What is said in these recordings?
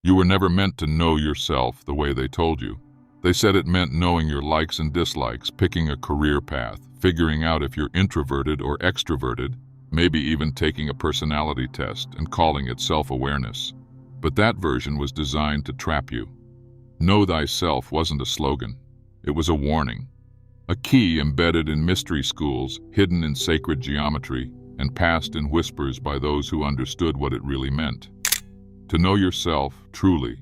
You were never meant to know yourself the way they told you. They said it meant knowing your likes and dislikes, picking a career path, figuring out if you're introverted or extroverted, maybe even taking a personality test and calling it self-awareness. But that version was designed to trap you. Know thyself wasn't a slogan. It was a warning. A key embedded in mystery schools, hidden in sacred geometry, and passed in whispers by those who understood what it really meant. To know yourself, truly,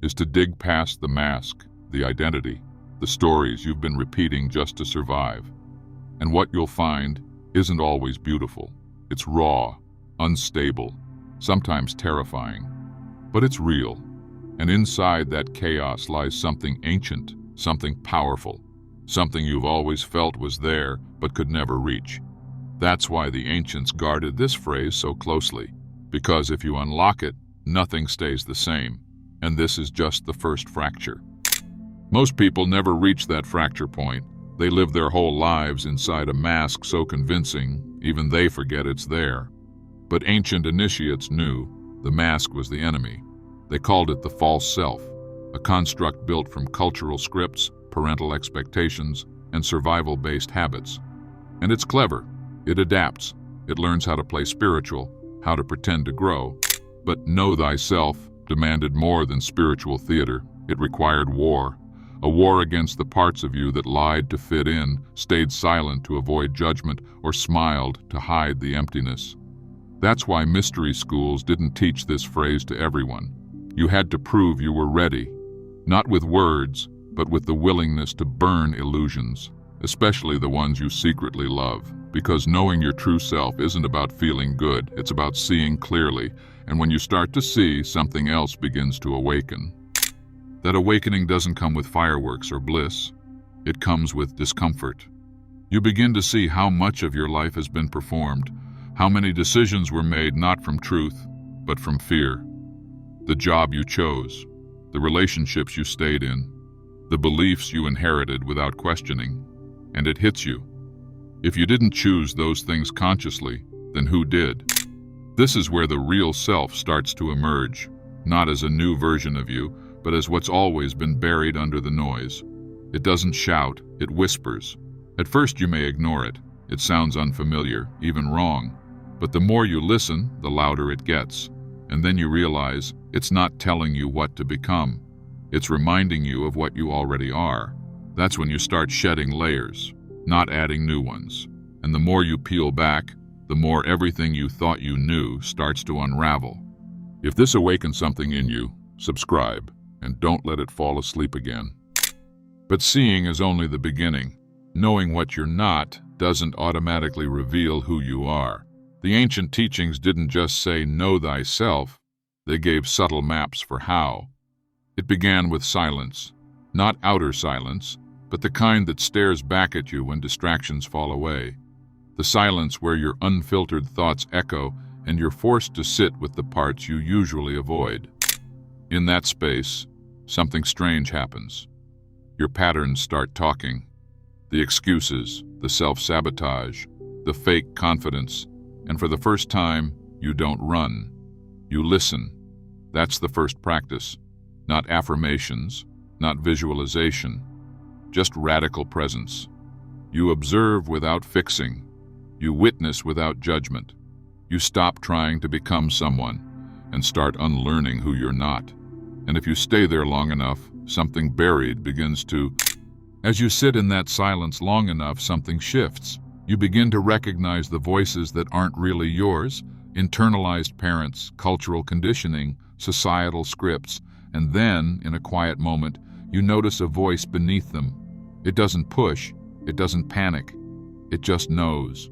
is to dig past the mask, the identity, the stories you've been repeating just to survive. And what you'll find isn't always beautiful. It's raw, unstable, sometimes terrifying. But it's real. And inside that chaos lies something ancient, something powerful, something you've always felt was there but could never reach. That's why the ancients guarded this phrase so closely, because if you unlock it, nothing stays the same, and this is just the first fracture. Most people never reach that fracture point. They live their whole lives inside a mask so convincing, even they forget it's there. But ancient initiates knew the mask was the enemy. They called it the false self, a construct built from cultural scripts, parental expectations, and survival-based habits. And it's clever. It adapts. It learns how to play spiritual, how to pretend to grow. But know thyself demanded more than spiritual theater. It required war. A war against the parts of you that lied to fit in, stayed silent to avoid judgment, or smiled to hide the emptiness. That's why mystery schools didn't teach this phrase to everyone. You had to prove you were ready, not with words, but with the willingness to burn illusions, especially the ones you secretly love. Because knowing your true self isn't about feeling good, it's about seeing clearly, and when you start to see, something else begins to awaken. That awakening doesn't come with fireworks or bliss. It comes with discomfort. You begin to see how much of your life has been performed, how many decisions were made not from truth, but from fear. The job you chose, the relationships you stayed in, the beliefs you inherited without questioning, and it hits you. If you didn't choose those things consciously, then who did? This is where the real self starts to emerge, not as a new version of you, but as what's always been buried under the noise. It doesn't shout, it whispers. At first you may ignore it. It sounds unfamiliar, even wrong. But the more you listen, the louder it gets. And then you realize it's not telling you what to become. It's reminding you of what you already are. That's when you start shedding layers, not adding new ones. And the more you peel back, the more everything you thought you knew starts to unravel. If this awakens something in you, subscribe, and don't let it fall asleep again. But seeing is only the beginning. Knowing what you're not doesn't automatically reveal who you are. The ancient teachings didn't just say, know thyself, they gave subtle maps for how. It began with silence, not outer silence, but the kind that stares back at you when distractions fall away. The silence where your unfiltered thoughts echo and you're forced to sit with the parts you usually avoid. In that space, something strange happens. Your patterns start talking. The excuses, the self-sabotage, the fake confidence, and for the first time, you don't run. You listen. That's the first practice. Not affirmations, not visualization, just radical presence. You observe without fixing. You witness without judgment. You stop trying to become someone and start unlearning who you're not. And if you stay there long enough, something buried begins to... As you sit in that silence long enough, something shifts. You begin to recognize the voices that aren't really yours, internalized parents, cultural conditioning, societal scripts, and then, in a quiet moment, you notice a voice beneath them. It doesn't push, it doesn't panic, it just knows.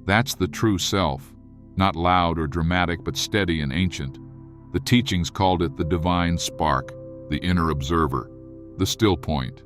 That's the true self, not loud or dramatic, but steady and ancient. The teachings called it the divine spark, the inner observer, the still point.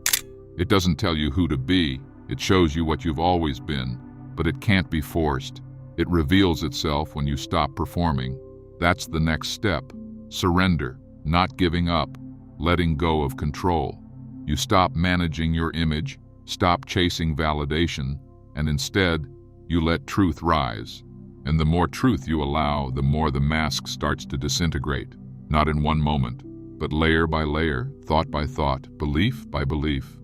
It doesn't tell you who to be, it shows you what you've always been, but it can't be forced. It reveals itself when you stop performing. That's the next step. Surrender, not giving up, letting go of control. You stop managing your image, stop chasing validation, and instead, you let truth rise. And the more truth you allow, the more the mask starts to disintegrate. Not in one moment, but layer by layer, thought by thought, belief by belief.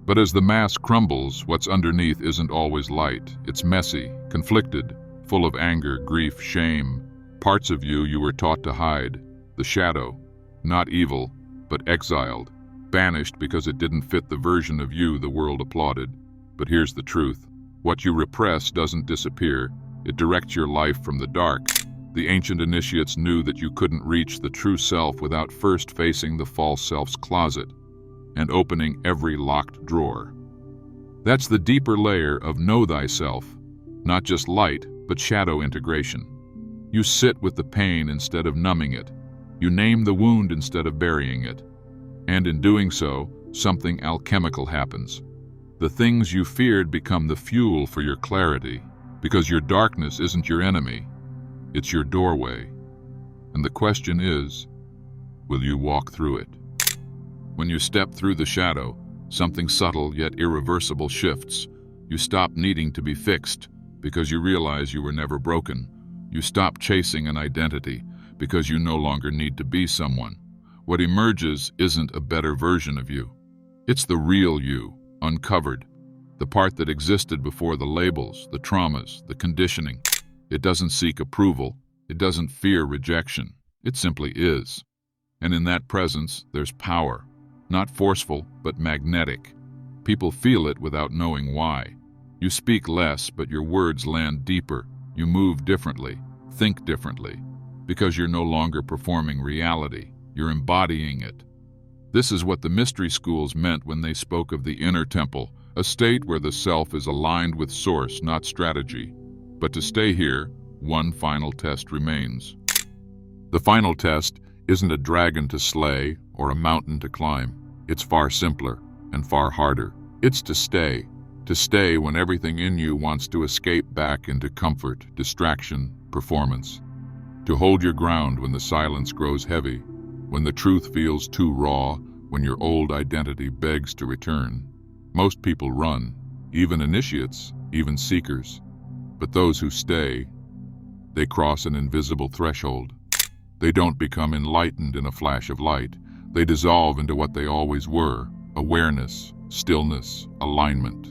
But as the mass crumbles, what's underneath isn't always light. It's messy, conflicted, full of anger, grief, shame, parts of you were taught to hide. The shadow, not evil, but exiled, banished because it didn't fit the version of you the world applauded. But here's the truth. What you repress doesn't disappear. It directs your life from the dark. The ancient initiates knew that you couldn't reach the true self without first facing the false self's closet and opening every locked drawer. That's the deeper layer of know thyself, not just light, but shadow integration. You sit with the pain instead of numbing it. You name the wound instead of burying it. And in doing so, something alchemical happens. The things you feared become the fuel for your clarity, because your darkness isn't your enemy, it's your doorway. And the question is, will you walk through it? When you step through the shadow, something subtle yet irreversible shifts. You stop needing to be fixed because you realize you were never broken. You stop chasing an identity because you no longer need to be someone. What emerges isn't a better version of you. It's the real you, uncovered. The part that existed before the labels, the traumas, the conditioning. It doesn't seek approval. It doesn't fear rejection. It simply is. And in that presence, there's power. Not forceful, but magnetic. People feel it without knowing why. You speak less, but your words land deeper. You move differently, think differently, because you're no longer performing reality. You're embodying it. This is what the mystery schools meant when they spoke of the inner temple, a state where the self is aligned with source, not strategy. But to stay here, one final test remains. The final test isn't a dragon to slay or a mountain to climb. It's far simpler and far harder. It's to stay when everything in you wants to escape back into comfort, distraction, performance. To hold your ground when the silence grows heavy, when the truth feels too raw, when your old identity begs to return. Most people run, even initiates, even seekers. But those who stay, they cross an invisible threshold. They don't become enlightened in a flash of light. They dissolve into what they always were, awareness, stillness, alignment.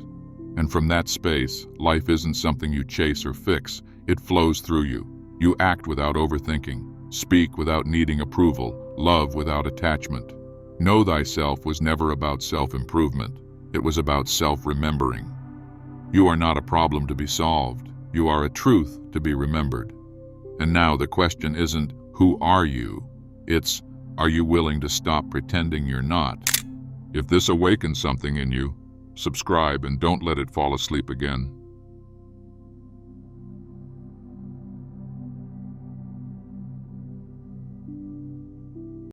And from that space, life isn't something you chase or fix. It flows through you. You act without overthinking, speak without needing approval, love without attachment. Know thyself was never about self-improvement. It was about self-remembering. You are not a problem to be solved. You are a truth to be remembered. And now the question isn't, who are you? It's, are you willing to stop pretending you're not? If this awakens something in you, subscribe and don't let it fall asleep again.